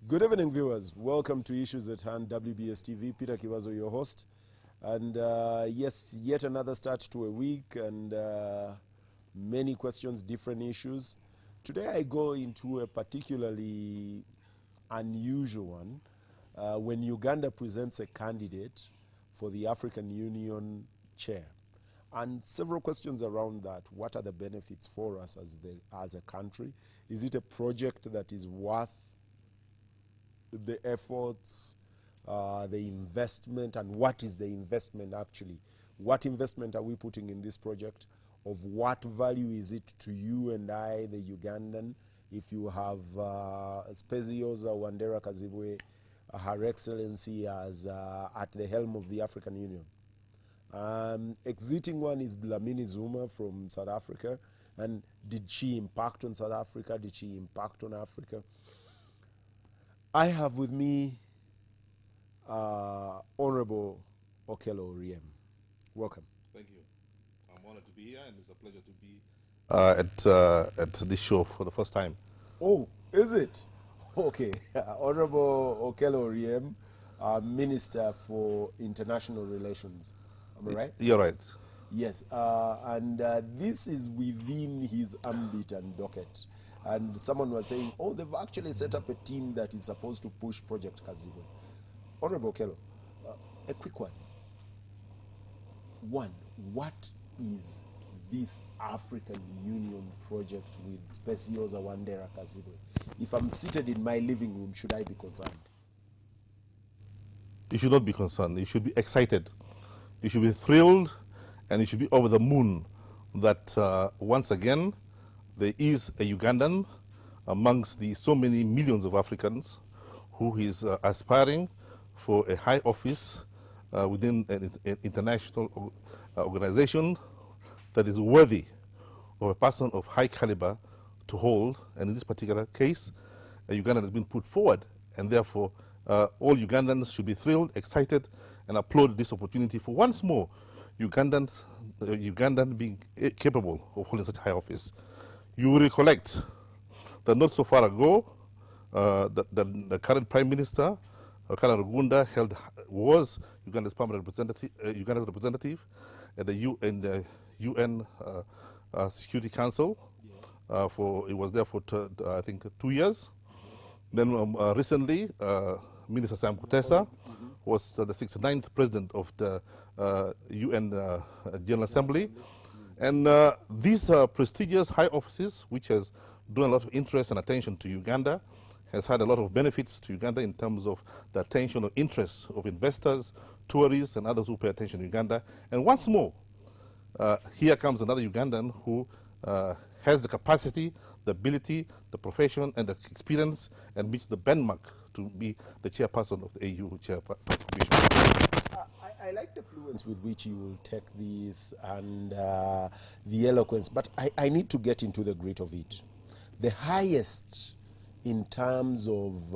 Good evening, viewers. Welcome to Issues at Hand, WBS TV. Peter Kiwazo, your host. And yes, yet another start to a week and many questions, different issues. Today I go into a particularly unusual one when Uganda presents a candidate for the African Union chair. And several questions around that. What are the benefits for us as a country? Is it a project that is worth the efforts, the investment, and what is the investment actually? What investment are we putting in this project? Of what value is it to you and I, the Ugandan, if you have Specioza Wandera Kazibwe, Her Excellency, as at the helm of the African Union? Exiting one is Dlamini Zuma from South Africa. And did she impact on South Africa? Did she impact on Africa? I have with me Honorable Okello Oryem. Welcome. Thank you. I'm honored to be here, and it's a pleasure to be at this show for the first time. Oh, is it? Okay. Honorable Okello Oryem, Minister for International Relations. Am I right? You're right. Yes. And this is within his ambit and docket. And someone was saying, oh, they've actually set up a team that is supposed to push Project Kazibwe. Honorable Okello, a quick one. One, what is this African Union project with Specioza Wandera Kazibwe? If I'm seated in my living room, should I be concerned? You should not be concerned. You should be excited. You should be thrilled, and you should be over the moon that once again, there is a Ugandan amongst the so many millions of Africans who is aspiring for a high office within an international organization that is worthy of a person of high caliber to hold. And in this particular case, a Ugandan has been put forward, and therefore all Ugandans should be thrilled, excited, and applaud this opportunity for once more Ugandan being capable of holding such a high office. You will recollect that not so far ago, the current Prime Minister, Kala Rugunda, was Uganda's permanent representative, Uganda's representative at the UN Security Council. Yes. It was there for I think 2 years. Then recently, Minister Sam Kutesa was the 69th president of the UN General Assembly. And these prestigious high offices, which has drawn a lot of interest and attention to Uganda, has had a lot of benefits to Uganda in terms of the attention or interest of investors, tourists, and others who pay attention to Uganda. And once more, here comes another Ugandan who has the capacity, the ability, the profession, and the experience, and meets the benchmark to be the chairperson of the AU chairperson. I like the fluence with which you will take this and the eloquence, but I need to get into the grit of it. The highest in terms of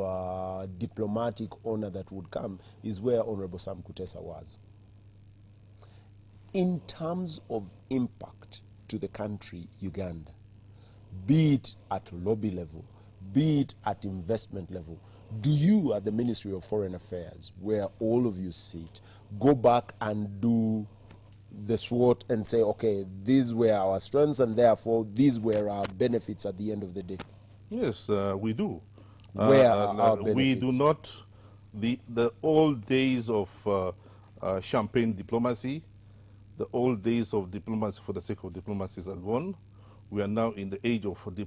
diplomatic honor that would come is where Honorable Sam Kutesa was. In terms of impact to the country, Uganda, be it at lobby level, be it at investment level, do you at the Ministry of Foreign Affairs, where all of you sit, go back and do the SWOT and say, okay, these were our strengths and therefore these were our benefits at the end of the day? Yes, we do. Where are our benefits? We do not, the old days of champagne diplomacy, the old days of diplomacy for the sake of diplomacy are gone. We are now in the age of what you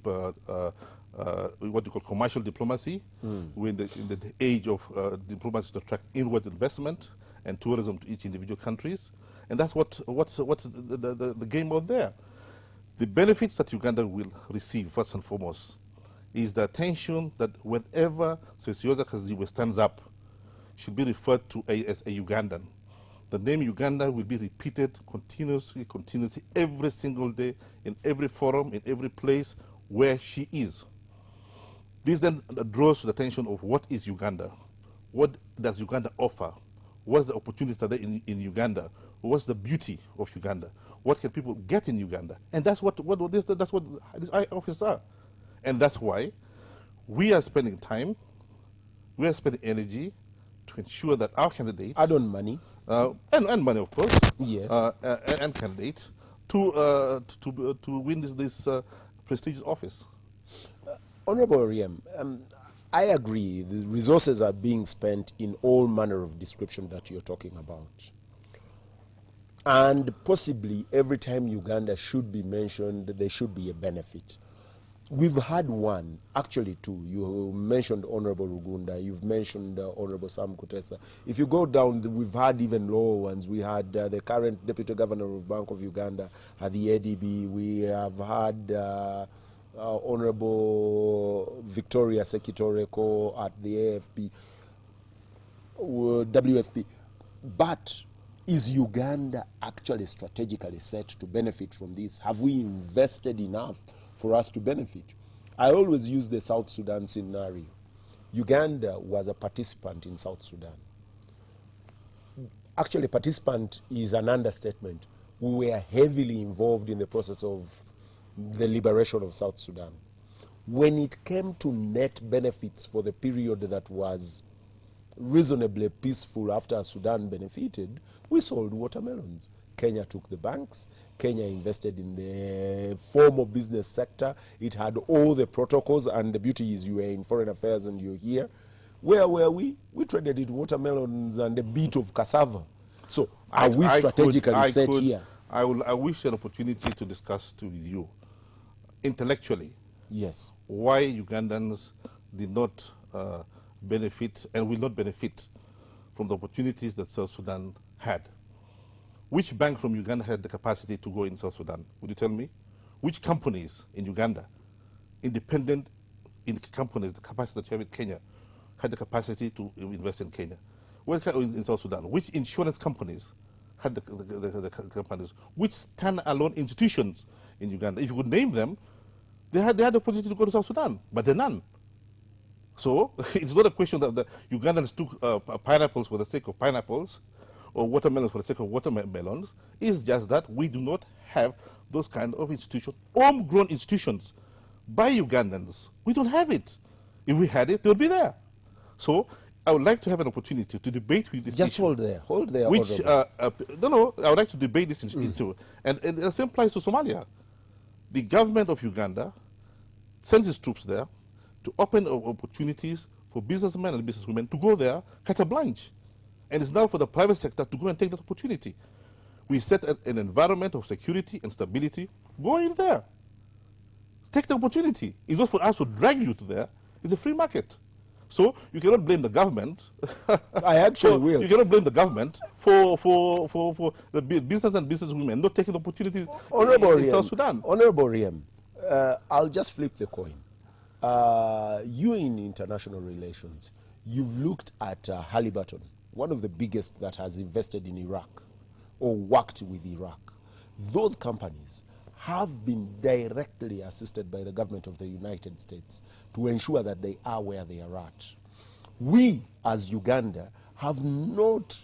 call commercial diplomacy. We're in the age of diplomacy to attract inward investment and tourism to each individual countries. And that's what's the game out there. The benefits that Uganda will receive, first and foremost, is the attention that whenever Specioza Kazibwe stands up, should be referred to as a Ugandan. The name Uganda will be repeated continuously, every single day, in every forum, in every place where she is. This then draws to the attention of what is Uganda? What does Uganda offer? What is the opportunities that are in Uganda? What's the beauty of Uganda? What can people get in Uganda? And that's what these offices are. And that's why we are spending time we are spending energy to ensure that our candidates Add on money. and money, of course, Yes. and candidates to win this prestigious office. Honorable Oriem, I agree. The resources are being spent in all manner of description that you're talking about. And possibly every time Uganda should be mentioned, there should be a benefit. We've had one, actually two. You mentioned Honorable Rugunda, you've mentioned Honorable Sam Kutesa. If you go down, we've had even lower ones. We had the current Deputy Governor of Bank of Uganda at the ADB. We have had Honorable Victoria Sekitoreko at the AFP, WFP. But is Uganda actually strategically set to benefit from this? Have we invested enough for us to benefit? I always use the South Sudan scenario. Uganda was a participant in South Sudan. Actually, participant is an understatement. We were heavily involved in the process of the liberation of South Sudan. When it came to net benefits for the period that was reasonably peaceful after Sudan benefited, we sold watermelons. Kenya took the banks. Kenya invested in the formal business sector. It had all the protocols, and the beauty is you were in foreign affairs and you're here. Where were we? We traded in watermelons and a bit of cassava. So are we strategically set here? I wish an opportunity to discuss with you intellectually. Yes. Why Ugandans did not benefit and will not benefit from the opportunities that South Sudan had. Which bank from Uganda had the capacity to go in South Sudan? Would you tell me? Which companies in Uganda, independent companies, the capacity that you have in Kenya, had the capacity to invest in Kenya? Well, in South Sudan, which insurance companies had the companies? Which stand-alone institutions in Uganda? If you could name them, they had the opportunity to go to South Sudan, but they're none. So it's not a question that the Ugandans took pineapples for the sake of pineapples or watermelons for the sake of watermelons. It's just that we do not have those kind of institutions, homegrown institutions by Ugandans. We don't have it. If we had it, they would be there. So I would like to have an opportunity to debate with this Just issue. Hold there. Which, no, I would like to debate this issue. And the same applies to Somalia. The government of Uganda sends its troops there to open opportunities for businessmen and businesswomen to go there, carte blanche. And it's now for the private sector to go and take that opportunity. We set an environment of security and stability. Go in there. Take the opportunity. It's not for us to drag you to there. It's a free market. So you cannot blame the government. I actually will. You cannot blame the government for the business and businesswomen not taking the opportunity in South Sudan. Honorable Riem, I'll just flip the coin. You in international relations, you've looked at Halliburton, one of the biggest that has invested in Iraq or worked with Iraq. Those companies have been directly assisted by the government of the United States to ensure that they are where they are at. We, as Uganda, have not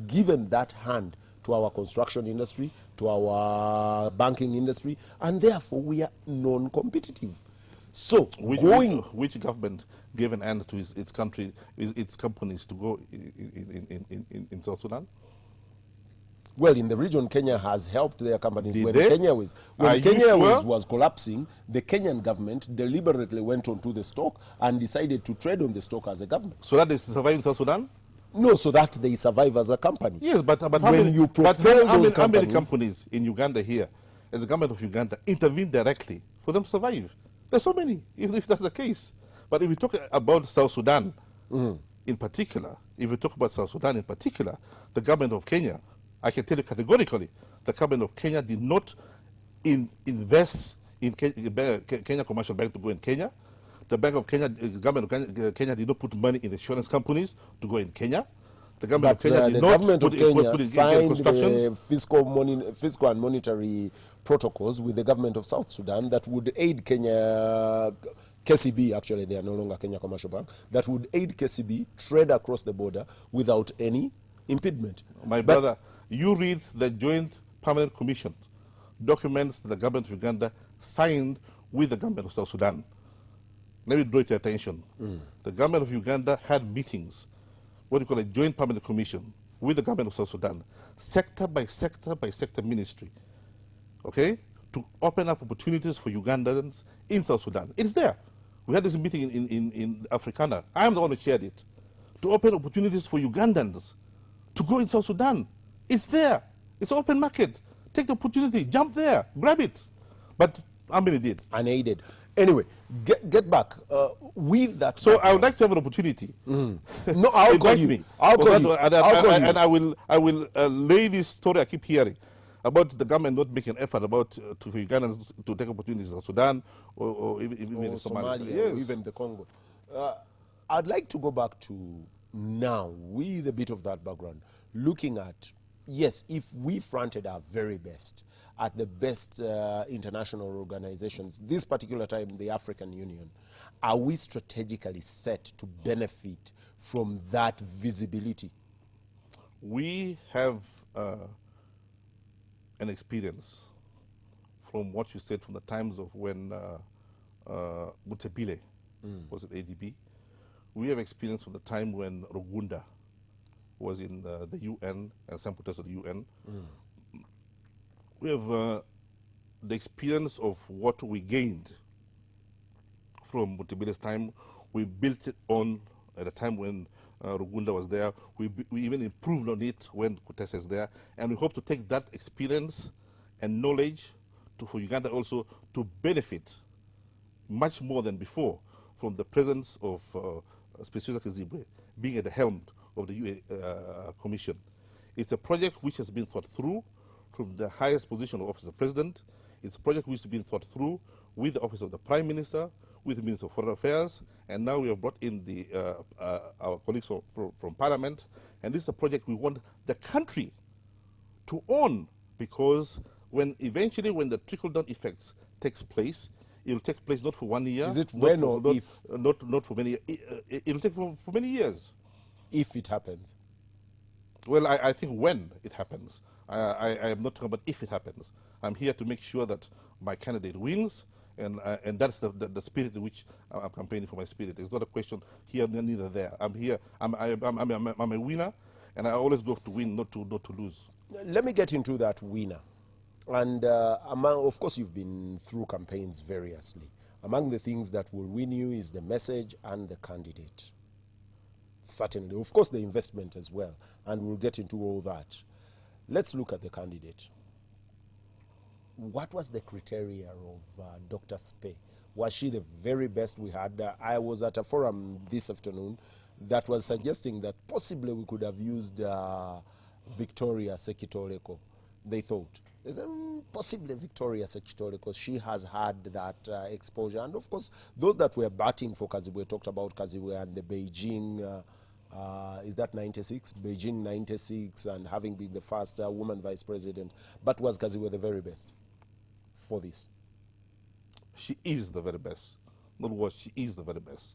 given that hand to our construction industry, to our banking industry, and therefore we are non-competitive. So, which government gave an hand to its country, its companies to go in South Sudan? Well, in the region, Kenya has helped their companies. Did When they? Kenya Sure? was collapsing, the Kenyan government deliberately went onto the stock and decided to trade on the stock as a government. So that they survive in South Sudan? No, so that they survive as a company. Yes, but how when many, you but propel how those many companies, companies in Uganda here, and the government of Uganda intervene directly for them to survive? There's so many, if that's the case. But if we talk about South Sudan in particular, the government of Kenya, I can tell you categorically, the government of Kenya did not invest in Kenya Commercial Bank to go in Kenya. The government of Kenya did not put money in insurance companies to go in Kenya. The government of Kenya did not put in constructions. The fiscal and monetary protocols with the government of South Sudan that would aid Kenya, KCB, actually they are no longer Kenya Commercial Bank, that would aid KCB trade across the border without any impediment. My brother, you read the Joint Permanent Commission documents the government of Uganda signed with the government of South Sudan. let me draw it to your attention. The government of Uganda had meetings, what you call a joint permanent commission, with the government of South Sudan, sector by sector ministry, okay, to open up opportunities for Ugandans in South Sudan. It's there. We had this meeting in Africana. I am the one who chaired it, to open opportunities for Ugandans to go in South Sudan. It's there. It's an open market. Take the opportunity, jump there, grab it. But how many did? Unaided. Anyway, get back with that. So I would like to have an opportunity. No, I'll call you. Me. I'll call you. And, I'll call you. And I will lay this story I keep hearing about the government not making an effort about to for Ugandans to take opportunities in Sudan or even Or Somalia. Somalia, or even the Congo. I'd like to go back to now with a bit of that background, looking at, yes, if we fronted our very best at the best international organizations, this particular time the African Union, are we strategically set to benefit from that visibility? We have an experience from what you said from the times of when Mutebile was at ADB. We have experience from the time when Rugunda was in the UN and some protest of the UN. We have the experience of what we gained from Mutebile's time. We built it on at the time when Rugunda was there. We even improved on it when Kutesa is there. And we hope to take that experience and knowledge for Uganda also to benefit much more than before from the presence of Specioza Kizibwe being at the helm of the UN Commission. It's a project which has been thought through from the highest position of Office of the President. It's a project which has been thought through with the Office of the Prime Minister, with the Minister of Foreign Affairs, and now we have brought in the, our colleagues from Parliament. And this is a project we want the country to own, because eventually when the trickle-down effects takes place, it will take place not for 1 year. Is it when or if? Not for many. It will take for many years. If it happens. Well, I think when it happens. I am not talking about if it happens. I'm here to make sure that my candidate wins, and that's the spirit in which I'm campaigning for. My spirit. It's not a question here, neither there. I'm here. I'm a winner, and I always go to win, not to lose. Let me get into that winner. And of course, you've been through campaigns variously. Among the things that will win you is the message and the candidate. Certainly. Of course, the investment as well. And we'll get into all that. Let's look at the candidate. What was the criteria of Dr. Spey? Was she the very best we had? I was at a forum this afternoon that was suggesting that possibly we could have used Victoria Sekitoleko. They thought. They said, possibly Victoria Sekitoleko. She has had that exposure. And of course, those that were batting for Kazibwe talked about Kazibwe and the Beijing, is that 96? Beijing 96, and having been the first woman vice president. But was Kazibwe the very best for this? She is the very best. Not was, she is the very best.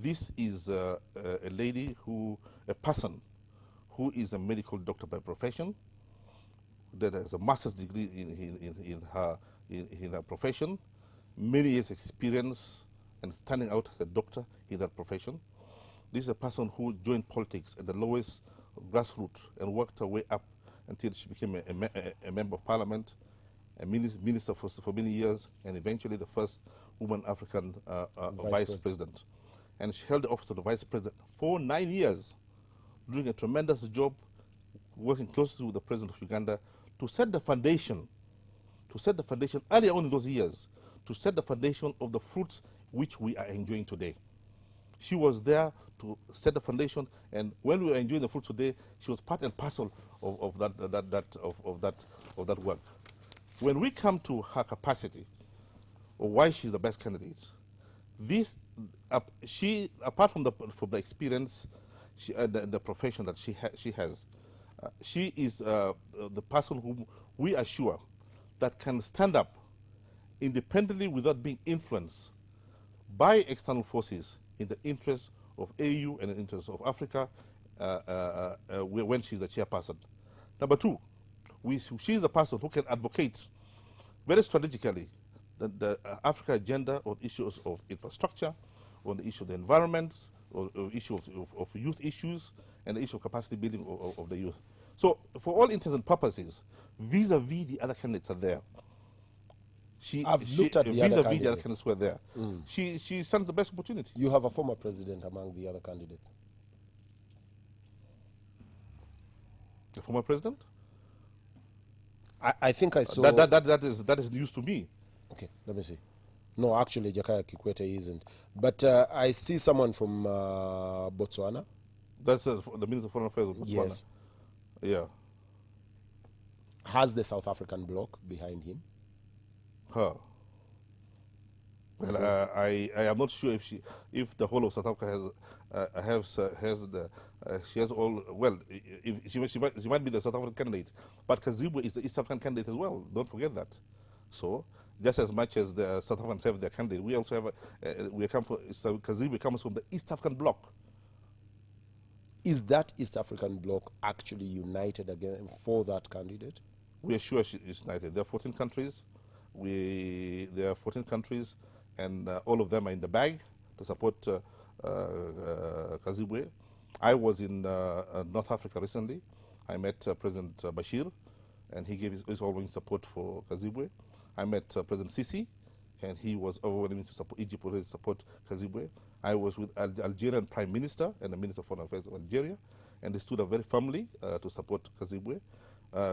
This is a lady a person who is a medical doctor by profession, that has a master's degree in her profession, many years experience and standing out as a doctor in that profession. This is a person who joined politics at the lowest grassroots and worked her way up until she became a member of parliament, a minister for many years, and eventually the first woman African vice president. And she held the office of the vice president for 9 years, doing a tremendous job, working closely with the president of Uganda to set the foundation, earlier on in those years, to set the foundation of the fruits which we are enjoying today. She was there to set the foundation, and when we are enjoying the fruits today, she was part and parcel of that work. When we come to her capacity, or why she's the best candidate, she, apart from the experience, the profession that she has, she is the person whom we are sure that can stand up independently without being influenced by external forces in the interest of AU and the interest of Africa when she's the chairperson. Number two, she is the person who can advocate very strategically the Africa agenda on issues of infrastructure, on the issue of the environment, or issue of youth issues, and the issue of capacity building of the youth. So for all intents and purposes, vis-a-vis the other candidates are there. I've looked at the other vis-a-vis the other candidates. candidates who are there. She stands the best opportunity. You have a former president among the other candidates. The former president? I think I saw... That is news to me. Okay, let me see. No, actually, Jakaya Kikwete isn't. But I see someone from Botswana. That's the Minister of Foreign Affairs of Botswana. Yes. Yeah. Has the South African bloc behind him? Her. Well, I am not sure if the whole of South Africa she has all, well, if she might be the South African candidate, but Kazibwe is the East African candidate as well. Don't forget that. So just as much as the South Africans have their candidate, we also have Kazibwe comes from the East African bloc. Is that East African bloc actually united again for that candidate? We are sure she is united. There are 14 countries. There are 14 countries, and all of them are in the bag to support Kazibwe. I was in North Africa recently. I met President Bashir, and he gave his overwhelming support for Kazibwe. I met President Sisi, and he was overwhelming to support Egypt to support Kazibwe. I was with Algerian Prime Minister and the Minister of Foreign Affairs of Algeria, and they stood up very firmly to support Kazibwe.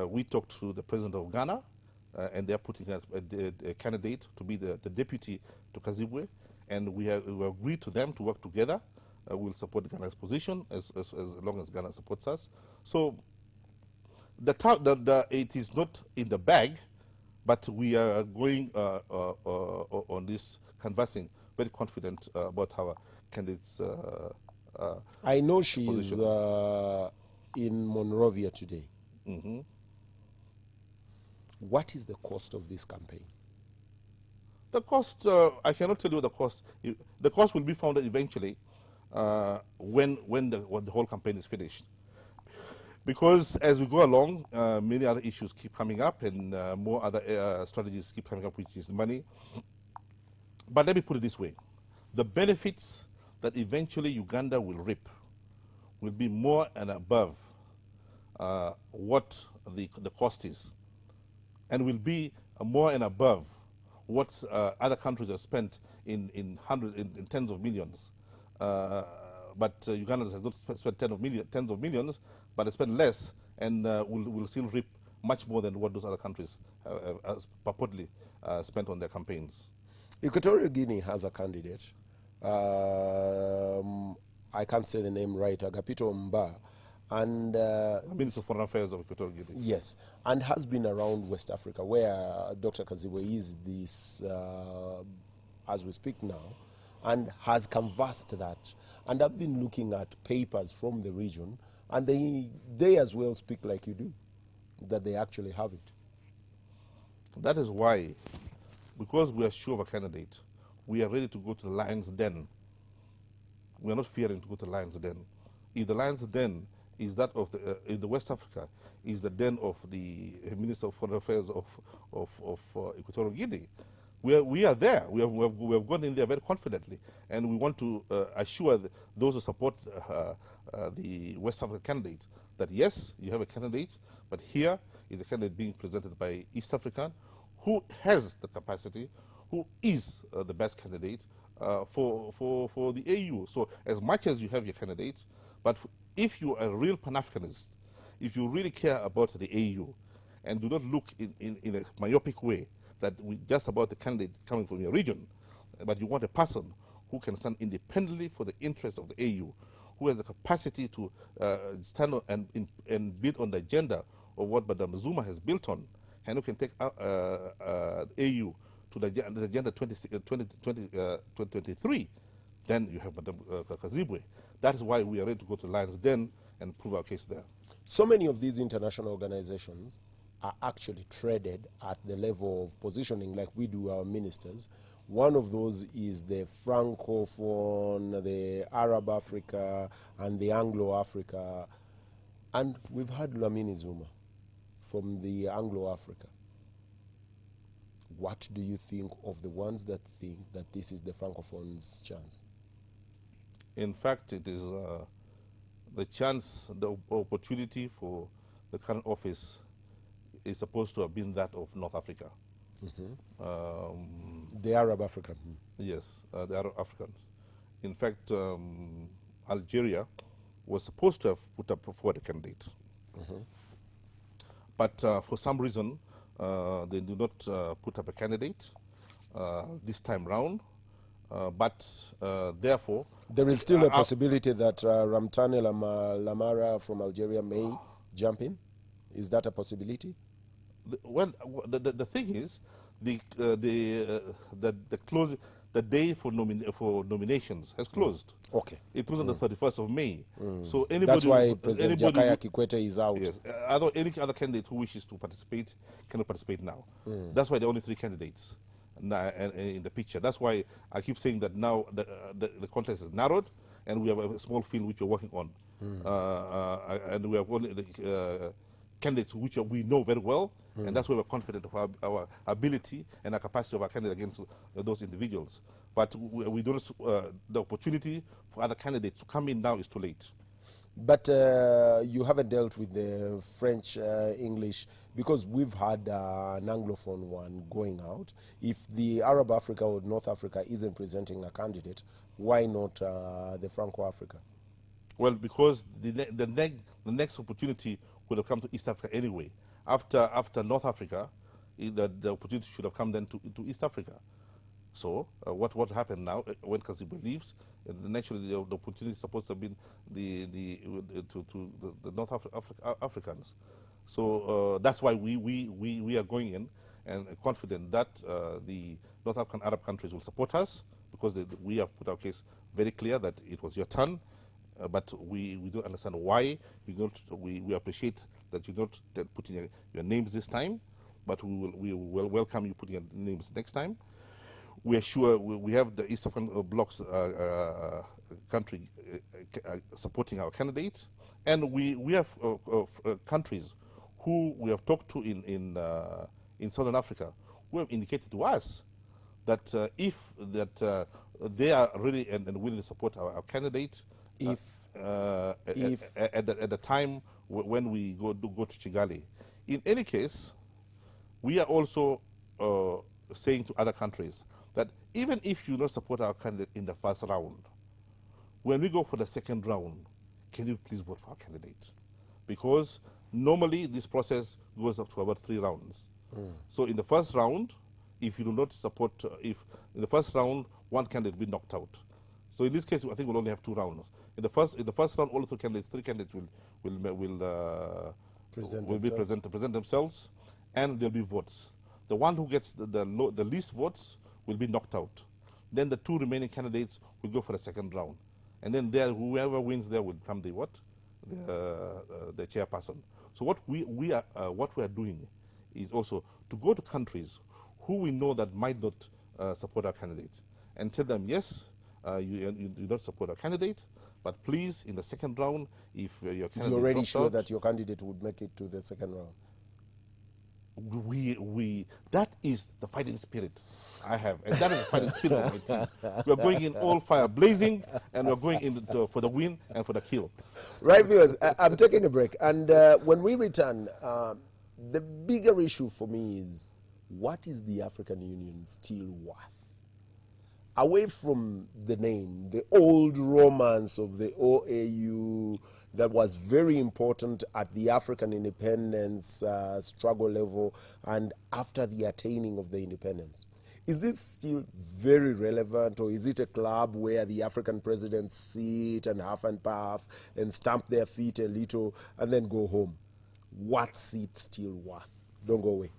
We talked to the President of Ghana, and they're putting a candidate to be the deputy to Kazibwe, and we agreed to them to work together. We'll support Ghana's position as long as Ghana supports us. So it is not in the bag, but we are going on this canvassing very confident about our candidates. I know she's in Monrovia today. Mm-hmm. What is the cost of this campaign? The cost, I cannot tell you the cost. The cost will be found eventually when the whole campaign is finished. Because as we go along, many other issues keep coming up, and more other strategies keep coming up, which is money. But let me put it this way. The benefits that eventually Uganda will reap will be more and above what the cost is, and will be more and above what other countries have spent in tens of millions. But Uganda has not spent tens of millions, but they spent less, and will still reap much more than what those other countries have purportedly spent on their campaigns. Equatorial Guinea has a candidate. I can't say the name right, Agapito Mba. And Minister of Foreign Affairs of Equatorial Guinea. Yes, and has been around West Africa, where Dr. Kazibwe is this, as we speak now, and has canvassed that. And I've been looking at papers from the region, and they as well speak like you do, that they actually have it. That is why, because we are sure of a candidate, we are ready to go to the lion's den. We are not fearing to go to the lion's den. If the lion's den is that of the West Africa, is the den of the Minister of Foreign Affairs of Equatorial Guinea, we are there. We have gone in there very confidently, and we want to assure those who support the West African candidate that yes, you have a candidate, but here is a candidate being presented by East African, who has the capacity, who is the best candidate for the AU. So as much as you have your candidate, but if you are a real Pan-Africanist, if you really care about the AU, and do not look in a myopic way that we just about the candidate coming from your region, but you want a person who can stand independently for the interest of the AU, who has the capacity to stand on and build on the agenda of what Madam Zuma has built on, and who can take AU to the agenda 2023, then you have Madam Kazibwe. That is why we are ready to go to Lion's Den and prove our case there. So many of these international organizations are actually traded at the level of positioning like we do our ministers. One of those is the Francophone, the Arab Africa, and the Anglo-Africa. And we've had Dlamini Zuma from the Anglo-Africa. what do you think of the ones that think that this is the Francophones' chance? In fact, it is the chance, the opportunity for the current office is supposed to have been that of North Africa. The Arab African. Yes, the Arab Africans. In fact, Algeria was supposed to have put up forward a candidate. But for some reason, they do not put up a candidate this time round. Therefore, there is still a possibility that Ramtane Lamara from Algeria may jump in. Is that a possibility? Well, the thing is, the day for nominations has closed. Okay. It was on the 31st of May. So anybody, that's why President Jakaya Kikwete is out. Yes. Any other candidate who wishes to participate cannot participate now. That's why there are only 3 candidates now in the picture. That's why I keep saying that now the contest is narrowed, and we have a small field which we're working on. And we have only the candidates which we know very well, and that's why we're confident of our ability and our capacity of our candidate against those individuals. But we don't, the opportunity for other candidates to come in now is too late. But you haven't dealt with the French English, because we've had an Anglophone one going out. If the Arab Africa or North Africa isn't presenting a candidate, why not the Franco-Africa? Well, because the next opportunity would have come to East Africa anyway. After North Africa, the opportunity should have come then to East Africa. So what happened now, when Kaziba leaves, naturally the opportunity is supposed to have been to the North Africans. So that's why we are going in and confident that the North African Arab countries will support us, because we have put our case very clear that it was your turn. But we don't understand why. We appreciate that you don't put in your names this time, but we will welcome you putting your names next time. We are sure we have the East African bloc's country supporting our candidates, and we have countries who we have talked to in Southern Africa who have indicated to us that if they are ready and willing to support our candidate. At the time when we go to Kigali. In any case, we are also saying to other countries that even if you don't support our candidate in the first round, when we go for the second round, can you please vote for our candidate? Because normally this process goes up to about 3 rounds. So in the first round, if you do not support, if in the first round one candidate will be knocked out. So in this case, I think we'll only have 2 rounds. In the first round, all 3 candidates will present themselves, and there'll be votes. The one who gets the least votes will be knocked out. Then the 2 remaining candidates will go for the second round, and then whoever wins there will become the chairperson. So what we are doing is also to go to countries who we know that might not support our candidates and tell them, yes, you do not support our candidate, but please, in the second round, if your candidate you're already sure out, that your candidate would make it to the second round. That is the fighting spirit I have, and that is the fighting spirit of my team. We're going in all fire blazing, and we're going in for the win and for the kill. Right, viewers, I'm taking a break, and when we return, the bigger issue for me is, what is the African Union still worth? Away from the name, the old romance of the OAU that was very important at the African independence struggle level and after the attaining of the independence. Is it still very relevant, or is it a club where the African presidents sit and huff and puff and stamp their feet a little and then go home? What's it still worth? Don't go away.